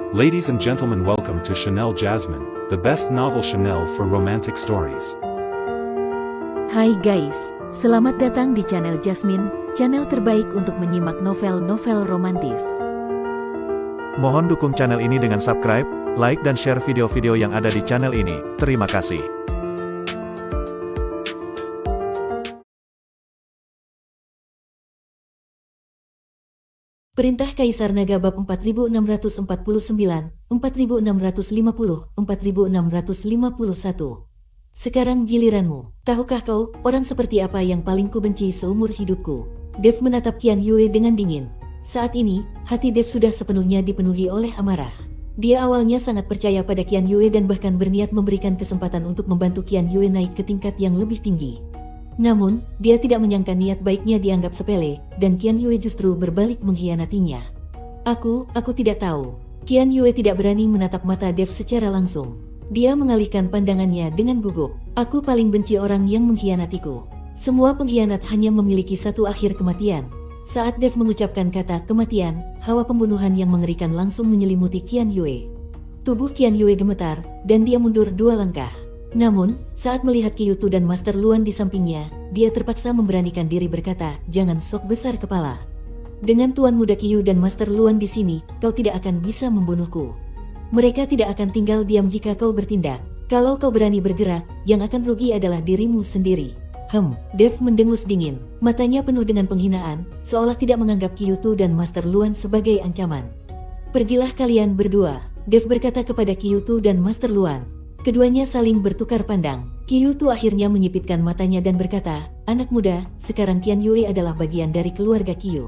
Ladies and gentlemen, welcome to Chanel Jasmine, the best novel Chanel for romantic stories. Hai guys, selamat datang di channel Jasmine, channel terbaik untuk menyimak novel-novel romantis. Mohon dukung channel ini dengan subscribe, like dan share video-video yang ada di channel ini. Terima kasih. Perintah Kaisar Naga bab 4649, 4650, 4651. Sekarang giliranmu. Tahukah kau, orang seperti apa yang paling kubenci seumur hidupku? Dev menatap Qian Yue dengan dingin. Saat ini, hati Dev sudah sepenuhnya dipenuhi oleh amarah. Dia awalnya sangat percaya pada Qian Yue dan bahkan berniat memberikan kesempatan untuk membantu Qian Yue naik ke tingkat yang lebih tinggi. Namun, dia tidak menyangka niat baiknya dianggap sepele, dan Qian Yue justru berbalik mengkhianatinya. Aku tidak tahu. Qian Yue tidak berani menatap mata Dev secara langsung. Dia mengalihkan pandangannya dengan gugup. Aku paling benci orang yang mengkhianatiku. Semua pengkhianat hanya memiliki satu akhir, kematian. Saat Dev mengucapkan kata kematian, hawa pembunuhan yang mengerikan langsung menyelimuti Qian Yue. Tubuh Qian Yue gemetar, dan dia mundur 2 langkah. Namun, saat melihat Qiyutu dan Master Luan di sampingnya, dia terpaksa memberanikan diri berkata, "Jangan sok besar kepala. Dengan Tuan Muda Qiyu dan Master Luan di sini, kau tidak akan bisa membunuhku. Mereka tidak akan tinggal diam jika kau bertindak. Kalau kau berani bergerak, yang akan rugi adalah dirimu sendiri." Dev mendengus dingin. Matanya penuh dengan penghinaan, seolah tidak menganggap Qiyutu dan Master Luan sebagai ancaman. "Pergilah kalian berdua," Dev berkata kepada Qiyutu dan Master Luan. Keduanya saling bertukar pandang. Qiyutu akhirnya menyipitkan matanya dan berkata, "Anak muda, sekarang Qian Yue adalah bagian dari keluarga Qiyu.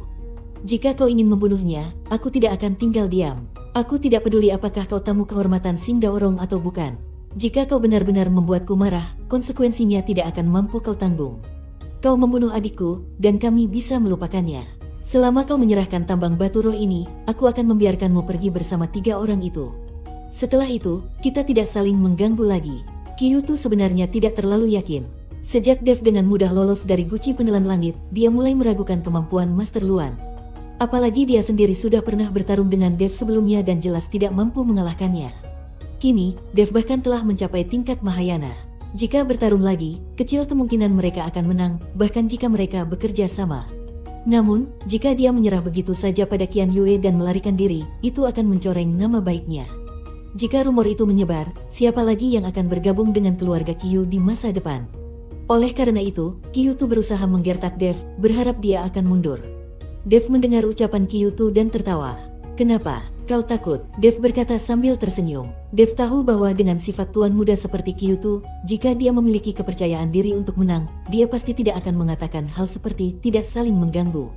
Jika kau ingin membunuhnya, aku tidak akan tinggal diam. Aku tidak peduli apakah kau tamu kehormatan Sing Daorong atau bukan. Jika kau benar-benar membuatku marah, konsekuensinya tidak akan mampu kau tanggung. Kau membunuh adikku, dan kami bisa melupakannya. Selama kau menyerahkan tambang batu roh ini, aku akan membiarkanmu pergi bersama 3 orang itu. Setelah itu, kita tidak saling mengganggu lagi." Qiyutu sebenarnya tidak terlalu yakin. Sejak Dev dengan mudah lolos dari guci penelan langit, dia mulai meragukan kemampuan Master Luan. Apalagi dia sendiri sudah pernah bertarung dengan Dev sebelumnya dan jelas tidak mampu mengalahkannya. Kini, Dev bahkan telah mencapai tingkat Mahayana. Jika bertarung lagi, kecil kemungkinan mereka akan menang, bahkan jika mereka bekerja sama. Namun, jika dia menyerah begitu saja pada Qian Yue dan melarikan diri, itu akan mencoreng nama baiknya. Jika rumor itu menyebar, siapa lagi yang akan bergabung dengan keluarga Qiyu di masa depan? Oleh karena itu, Qiyutu berusaha menggertak Dev, berharap dia akan mundur. Dev mendengar ucapan Qiyutu dan tertawa. "Kenapa? Kau takut?" Dev berkata sambil tersenyum. Dev tahu bahwa dengan sifat tuan muda seperti Qiyutu, jika dia memiliki kepercayaan diri untuk menang, dia pasti tidak akan mengatakan hal seperti tidak saling mengganggu.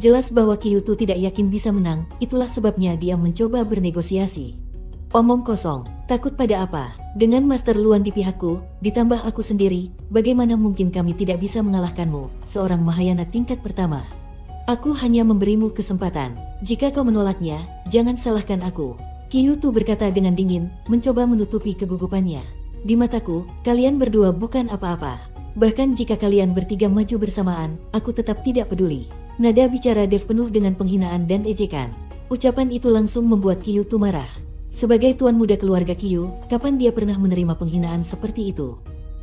Jelas bahwa Qiyutu tidak yakin bisa menang, itulah sebabnya dia mencoba bernegosiasi. "Omong kosong, takut pada apa? Dengan Master Luan di pihakku, ditambah aku sendiri, bagaimana mungkin kami tidak bisa mengalahkanmu, seorang Mahayana tingkat pertama? Aku hanya memberimu kesempatan. Jika kau menolaknya, jangan salahkan aku." Qiyutu berkata dengan dingin, mencoba menutupi kegugupannya. "Di mataku, kalian berdua bukan apa-apa. Bahkan jika kalian bertiga maju bersamaan, aku tetap tidak peduli." Nada bicara Dev penuh dengan penghinaan dan ejekan. Ucapan itu langsung membuat Qiyutu marah. Sebagai tuan muda keluarga Qiyu, kapan dia pernah menerima penghinaan seperti itu?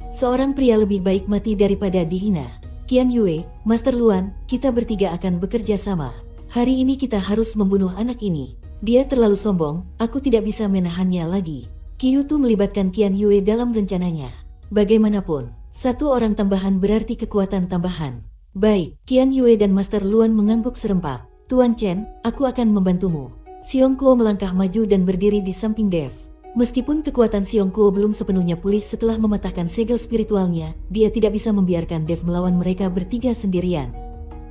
Seorang pria lebih baik mati daripada dihina. "Qian Yue, Master Luan, kita bertiga akan bekerja sama. Hari ini kita harus membunuh anak ini. Dia terlalu sombong, aku tidak bisa menahannya lagi." Qiyutu melibatkan Qian Yue dalam rencananya. Bagaimanapun, satu orang tambahan berarti kekuatan tambahan. "Baik." Qian Yue dan Master Luan mengangguk serempak. "Tuan Chen, aku akan membantumu." Xiong Kuo melangkah maju dan berdiri di samping Dev. Meskipun kekuatan Xiong Kuo belum sepenuhnya pulih setelah mematahkan segel spiritualnya, dia tidak bisa membiarkan Dev melawan mereka bertiga sendirian.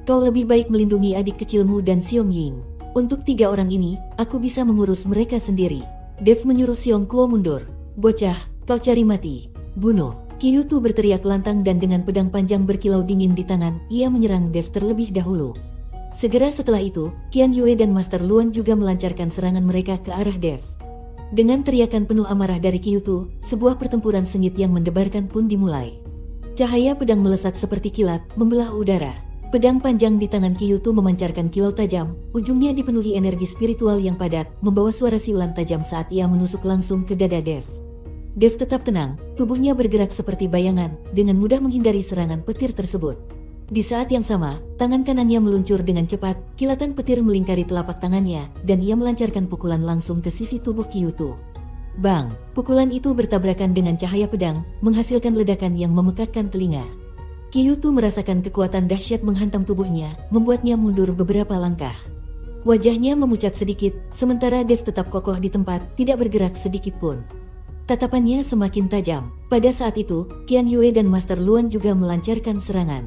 "Kau lebih baik melindungi adik kecilmu dan Xiong Ying. Untuk 3 orang ini, aku bisa mengurus mereka sendiri." Dev menyuruh Xiong Kuo mundur. "Bocah, kau cari mati. Bunuh." Qiyutu berteriak lantang dan dengan pedang panjang berkilau dingin di tangan, ia menyerang Dev terlebih dahulu. Segera setelah itu, Qian Yue dan Master Luan juga melancarkan serangan mereka ke arah Dev. Dengan teriakan penuh amarah dari Qiyutu, sebuah pertempuran sengit yang mendebarkan pun dimulai. Cahaya pedang melesat seperti kilat, membelah udara. Pedang panjang di tangan Kyuto memancarkan kilau tajam, ujungnya dipenuhi energi spiritual yang padat, membawa suara siulan tajam saat ia menusuk langsung ke dada Dev. Dev tetap tenang, tubuhnya bergerak seperti bayangan, dengan mudah menghindari serangan petir tersebut. Di saat yang sama, tangan kanannya meluncur dengan cepat, kilatan petir melingkari telapak tangannya, dan ia melancarkan pukulan langsung ke sisi tubuh Kyuto. Bang! Pukulan itu bertabrakan dengan cahaya pedang, menghasilkan ledakan yang memekakkan telinga. Kyuto merasakan kekuatan dahsyat menghantam tubuhnya, membuatnya mundur beberapa langkah. Wajahnya memucat sedikit, sementara Dev tetap kokoh di tempat, tidak bergerak sedikit pun. Tatapannya semakin tajam. Pada saat itu, Qian Yue dan Master Luan juga melancarkan serangan.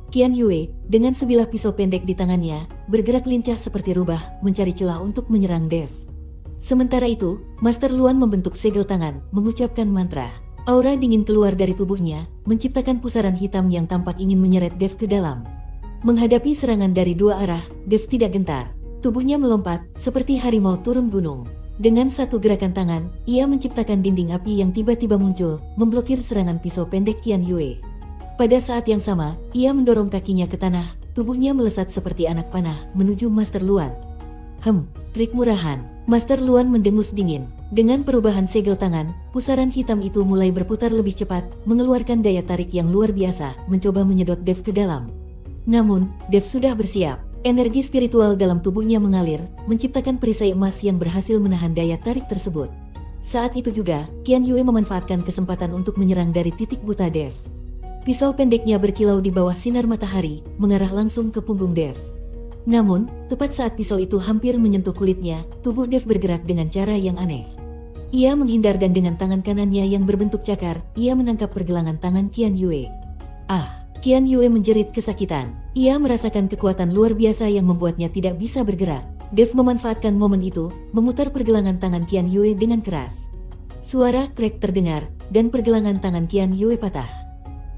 Qian Yue, dengan sebilah pisau pendek di tangannya, bergerak lincah seperti rubah, mencari celah untuk menyerang Dev. Sementara itu, Master Luan membentuk segel tangan, mengucapkan mantra. Aura dingin keluar dari tubuhnya, menciptakan pusaran hitam yang tampak ingin menyeret Dev ke dalam. Menghadapi serangan dari dua arah, Dev tidak gentar. Tubuhnya melompat, seperti harimau turun gunung. Dengan satu gerakan tangan, ia menciptakan dinding api yang tiba-tiba muncul, memblokir serangan pisau pendek Qian Yue. Pada saat yang sama, ia mendorong kakinya ke tanah, tubuhnya melesat seperti anak panah, menuju Master Luan. Trik murahan. Master Luan mendengus dingin. Dengan perubahan segel tangan, pusaran hitam itu mulai berputar lebih cepat, mengeluarkan daya tarik yang luar biasa, mencoba menyedot Dev ke dalam. Namun, Dev sudah bersiap. Energi spiritual dalam tubuhnya mengalir, menciptakan perisai emas yang berhasil menahan daya tarik tersebut. Saat itu juga, Qian Yue memanfaatkan kesempatan untuk menyerang dari titik buta Dev. Pisau pendeknya berkilau di bawah sinar matahari, mengarah langsung ke punggung Dev. Namun, tepat saat pisau itu hampir menyentuh kulitnya, tubuh Dev bergerak dengan cara yang aneh. Ia menghindar dan dengan tangan kanannya yang berbentuk cakar, ia menangkap pergelangan tangan Qian Yue. Qian Yue menjerit kesakitan. Ia merasakan kekuatan luar biasa yang membuatnya tidak bisa bergerak. Dev memanfaatkan momen itu, memutar pergelangan tangan Qian Yue dengan keras. Suara krek terdengar, dan pergelangan tangan Qian Yue patah.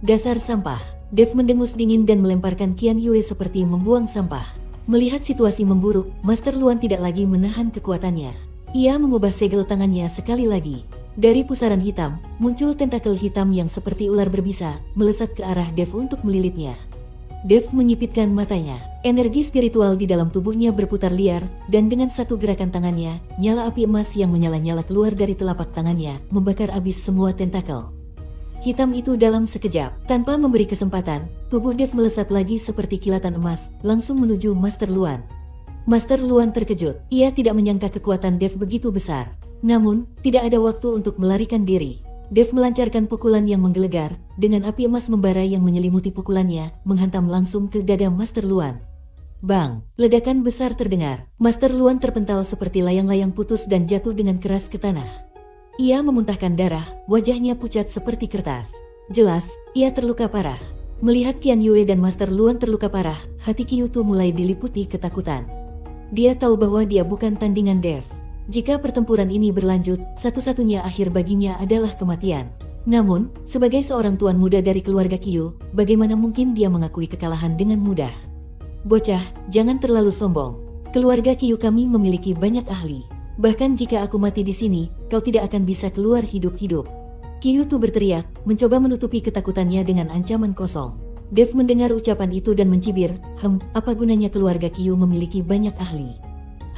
Dasar sampah. Dev mendengus dingin dan melemparkan Qian Yue seperti membuang sampah. Melihat situasi memburuk, Master Luan tidak lagi menahan kekuatannya. Ia mengubah segel tangannya sekali lagi. Dari pusaran hitam, muncul tentakel hitam yang seperti ular berbisa, melesat ke arah Dev untuk melilitnya. Dev menyipitkan matanya. Energi spiritual di dalam tubuhnya berputar liar, dan dengan satu gerakan tangannya, nyala api emas yang menyala-nyala keluar dari telapak tangannya, membakar habis semua tentakel hitam itu dalam sekejap. Tanpa memberi kesempatan, tubuh Dev melesat lagi seperti kilatan emas, langsung menuju Master Luan. Master Luan terkejut. Ia tidak menyangka kekuatan Dev begitu besar. Namun, tidak ada waktu untuk melarikan diri. Dev melancarkan pukulan yang menggelegar, dengan api emas membara yang menyelimuti pukulannya, menghantam langsung ke dada Master Luan. Bang! Ledakan besar terdengar. Master Luan terpental seperti layang-layang putus dan jatuh dengan keras ke tanah. Ia memuntahkan darah, wajahnya pucat seperti kertas. Jelas, ia terluka parah. Melihat Qian Yue dan Master Luan terluka parah, hati Kyuto mulai diliputi ketakutan. Dia tahu bahwa dia bukan tandingan Dev. Jika pertempuran ini berlanjut, satu-satunya akhir baginya adalah kematian. Namun, sebagai seorang tuan muda dari keluarga Qiu, bagaimana mungkin dia mengakui kekalahan dengan mudah? Bocah, jangan terlalu sombong. Keluarga Qiu kami memiliki banyak ahli. Bahkan jika aku mati di sini, kau tidak akan bisa keluar hidup-hidup. Kyuto berteriak, mencoba menutupi ketakutannya dengan ancaman kosong. Dev mendengar ucapan itu dan mencibir, apa gunanya keluarga Qiu memiliki banyak ahli?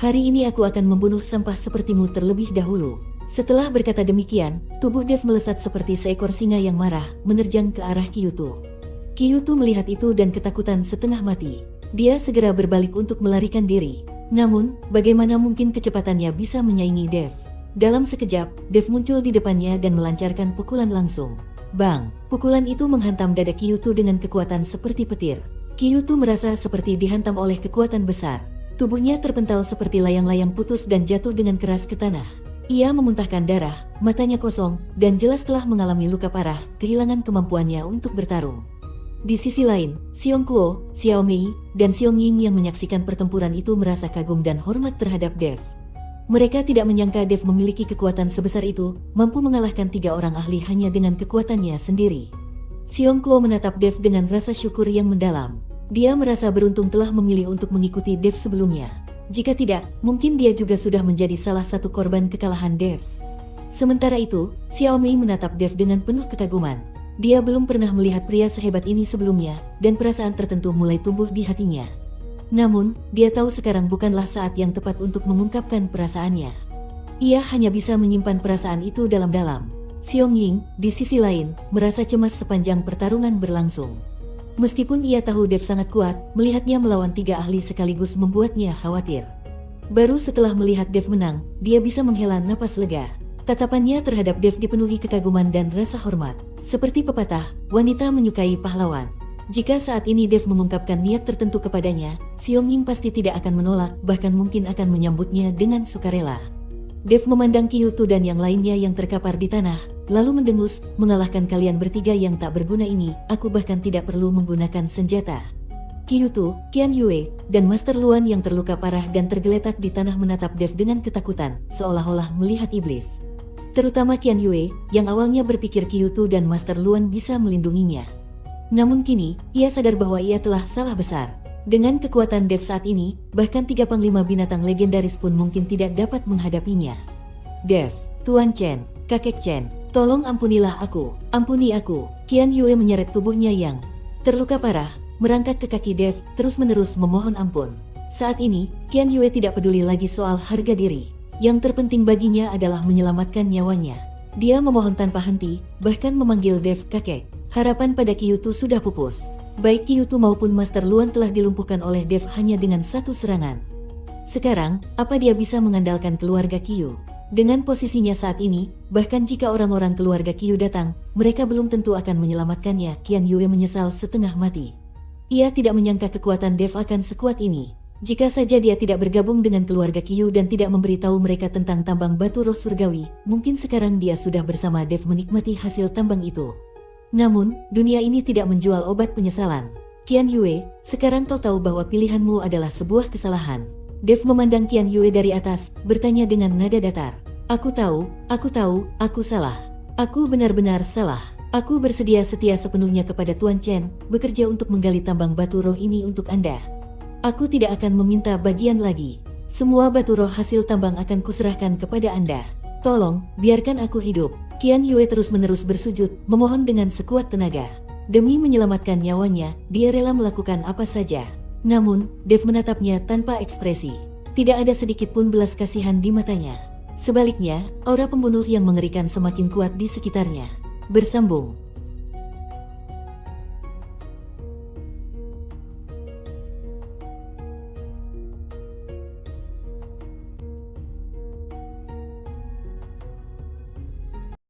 Hari ini aku akan membunuh sampah sepertimu terlebih dahulu. Setelah berkata demikian, tubuh Dev melesat seperti seekor singa yang marah, menerjang ke arah Kyuto. Kyuto melihat itu dan ketakutan setengah mati. Dia segera berbalik untuk melarikan diri. Namun, bagaimana mungkin kecepatannya bisa menyaingi Dev? Dalam sekejap, Dev muncul di depannya dan melancarkan pukulan langsung. Bang! Pukulan itu menghantam dada Kyuto dengan kekuatan seperti petir. Kyuto merasa seperti dihantam oleh kekuatan besar. Tubuhnya terpental seperti layang-layang putus dan jatuh dengan keras ke tanah. Ia memuntahkan darah, matanya kosong, dan jelas telah mengalami luka parah, kehilangan kemampuannya untuk bertarung. Di sisi lain, Xiong Kuo, Xiao Mei, dan Xiong Ying yang menyaksikan pertempuran itu merasa kagum dan hormat terhadap Dev. Mereka tidak menyangka Dev memiliki kekuatan sebesar itu, mampu mengalahkan 3 orang ahli hanya dengan kekuatannya sendiri. Xiong Kuo menatap Dev dengan rasa syukur yang mendalam. Dia merasa beruntung telah memilih untuk mengikuti Dev sebelumnya. Jika tidak, mungkin dia juga sudah menjadi salah satu korban kekalahan Dev. Sementara itu, Xiao Mei menatap Dev dengan penuh kekaguman. Dia belum pernah melihat pria sehebat ini sebelumnya, dan perasaan tertentu mulai tumbuh di hatinya. Namun, dia tahu sekarang bukanlah saat yang tepat untuk mengungkapkan perasaannya. Ia hanya bisa menyimpan perasaan itu dalam-dalam. Xiong Ying, di sisi lain, merasa cemas sepanjang pertarungan berlangsung. Meskipun ia tahu Dev sangat kuat, melihatnya melawan 3 ahli sekaligus membuatnya khawatir. Baru setelah melihat Dev menang, dia bisa menghela napas lega. Tatapannya terhadap Dev dipenuhi kekaguman dan rasa hormat. Seperti pepatah, wanita menyukai pahlawan. Jika saat ini Dev mengungkapkan niat tertentu kepadanya, Xiong Ying pasti tidak akan menolak, bahkan mungkin akan menyambutnya dengan sukarela. Dev memandang Kyutu dan yang lainnya yang terkapar di tanah, lalu mendengus, mengalahkan kalian bertiga yang tak berguna ini, aku bahkan tidak perlu menggunakan senjata. Kyutu, Qian Yue, dan Master Luan yang terluka parah dan tergeletak di tanah menatap Dev dengan ketakutan, seolah-olah melihat iblis. Terutama Qian Yue, yang awalnya berpikir Kyutu dan Master Luan bisa melindunginya. Namun kini, ia sadar bahwa ia telah salah besar. Dengan kekuatan Dev saat ini, bahkan 3 panglima binatang legendaris pun mungkin tidak dapat menghadapinya. Dev, Tuan Chen, Kakek Chen, tolong ampunilah aku, ampuni aku. Qian Yue menyeret tubuhnya yang terluka parah, merangkak ke kaki Dev, terus-menerus memohon ampun. Saat ini, Qian Yue tidak peduli lagi soal harga diri. Yang terpenting baginya adalah menyelamatkan nyawanya. Dia memohon tanpa henti, bahkan memanggil Dev kakek. Harapan pada Kyutu sudah pupus. Baik Kyutu maupun Master Luan telah dilumpuhkan oleh Dev hanya dengan satu serangan. Sekarang, apa dia bisa mengandalkan keluarga Kyu? Dengan posisinya saat ini, bahkan jika orang-orang keluarga Kyu datang, mereka belum tentu akan menyelamatkannya. Qian Yue menyesal setengah mati. Ia tidak menyangka kekuatan Dev akan sekuat ini. Jika saja dia tidak bergabung dengan keluarga Kyu dan tidak memberitahu mereka tentang tambang batu roh surgawi, mungkin sekarang dia sudah bersama Dev menikmati hasil tambang itu. Namun, dunia ini tidak menjual obat penyesalan. Qian Yue, sekarang kau tahu bahwa pilihanmu adalah sebuah kesalahan. Dev memandang Qian Yue dari atas, bertanya dengan nada datar. Aku tahu, aku salah. Aku benar-benar salah. Aku bersedia setia sepenuhnya kepada Tuan Chen, bekerja untuk menggali tambang batu roh ini untuk Anda. Aku tidak akan meminta bagian lagi. Semua batu roh hasil tambang akan kuserahkan kepada Anda. Tolong, biarkan aku hidup. Qian Yue terus-menerus bersujud, memohon dengan sekuat tenaga. Demi menyelamatkan nyawanya, dia rela melakukan apa saja. Namun, Dev menatapnya tanpa ekspresi. Tidak ada sedikit pun belas kasihan di matanya. Sebaliknya, aura pembunuh yang mengerikan semakin kuat di sekitarnya. Bersambung.